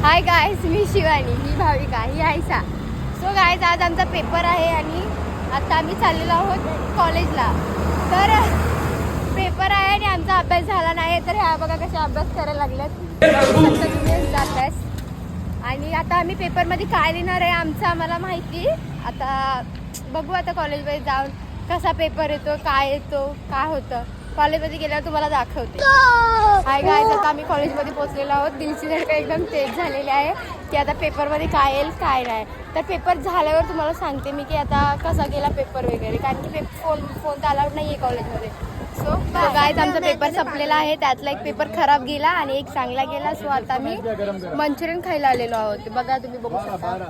हाय guys, मी शिवानी, ही भाविका, ही Ayesha. So guys, आज आमचा paper आहे आणि आता आम्ही चाललेलो आहोत कॉलेजला. तर पेपर आहे आणि आमचा अभ्यास झाला नाही. तर ह्या बघा कशा अभ्यास करायला लागल्यात, अभ्यास. आणि आता आम्ही पेपरमध्ये काय लिहिणार आहे आमचं आम्हाला माहिती. आता बघू आता कॉलेजमध्ये जाऊन कसा पेपर येतो, काय येतो, काय होतं. कॉलेजमध्ये गेल्यावर तुम्हाला दाखवते. हाय गायस, आता आम्ही कॉलेजमध्ये पोहोचलेलो आहोत. दिलची धडकन एकदम तेज झालेली आहे की आता पेपरमध्ये काय येईल काय नाही. तर पेपर झाल्यावर तुम्हाला सांगते मी की आता कसा गेला पेपर वगैरे, कारण की फोन तर अलाउड नाही आहे कॉलेजमध्ये. सो गायस, आमचा पेपर संपलेला आहे. त्यातला एक पेपर खराब गेला आणि एक चांगला गेला. सो आता आम्ही मंचुरियन खायला आलेलो आहोत. बघा, तुम्ही बघू शकता,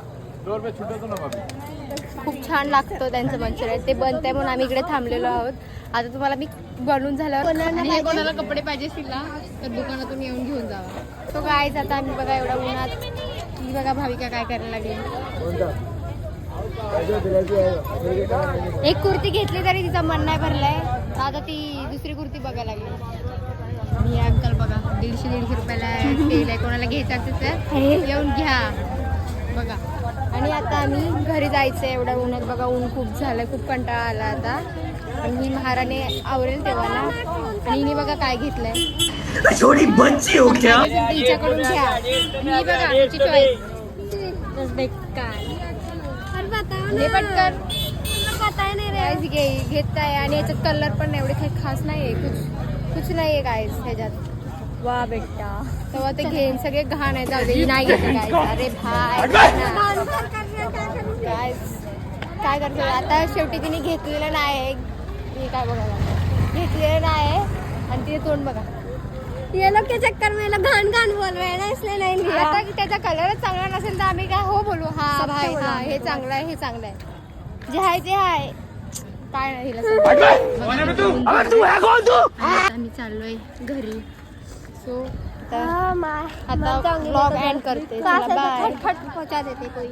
खूप छान लागतं त्यांचं मंचुरियन. ते बनतंय म्हणून आम्ही इकडे थांबलेलो आहोत. आता तुम्हाला मी बनवून झाल्यावर, आणि हे कोणाला कपडे पाहिजे असतील ना तर दुकानातून येऊन घेऊन जावा. तो गायच आता आम्ही बघा एवढा उन्हात, ही बघा भाविका काय करायला लागली. एक कुर्ती घेतली तरी तिचा मन नाही भरलाय. आता ती दुसरी कुर्ती बघायला लागली. ही अंकल बघा 150 रुपयाला तेल आहे. कोणाला घ्यायचं असेल तर येऊन घ्या बघा. आणि आता आम्ही घरी जायचं आहे एवढ्या उन्हात. बघा, ऊन खूप झालं, खूप कंटाळा आला आता. आणि ही महाराने आवरेल तेव्हा ना. आणि हिने बघा काय घेतलंय, हिच्याकडून घ्या. ही बघा हिची चॉईस. हे पटकन घेताय आणि याच्यात कलर पण एवढे काही खास नाहीये, कुछ नाहीये गाईस ह्याच्यात. वा बेटा, तेव्हा ते घेईन सगळे घाण आहे. जाऊ दे, नाही घेते गाईस. अरे भाई गाईस, काय करतो आता. शेवटी तिने घेतलेलं नाही. मी काय बघायला घेतलेलं नाही आणि तिने तोंड बघा. ये लोग के चक्कर में घाण घाण बोलवायला इसलिए नाही लिया. आता त्याचा कलरच चांगला नसेल तर आम्ही काय हो बोलू. हा भाई, हा हे चांगलं आहे, हे चांगलं आहे, जे आहे ते आहे. काय नाही आम्ही चाललोय घरी. सो आता ब्लॉग एंड करते. बाय.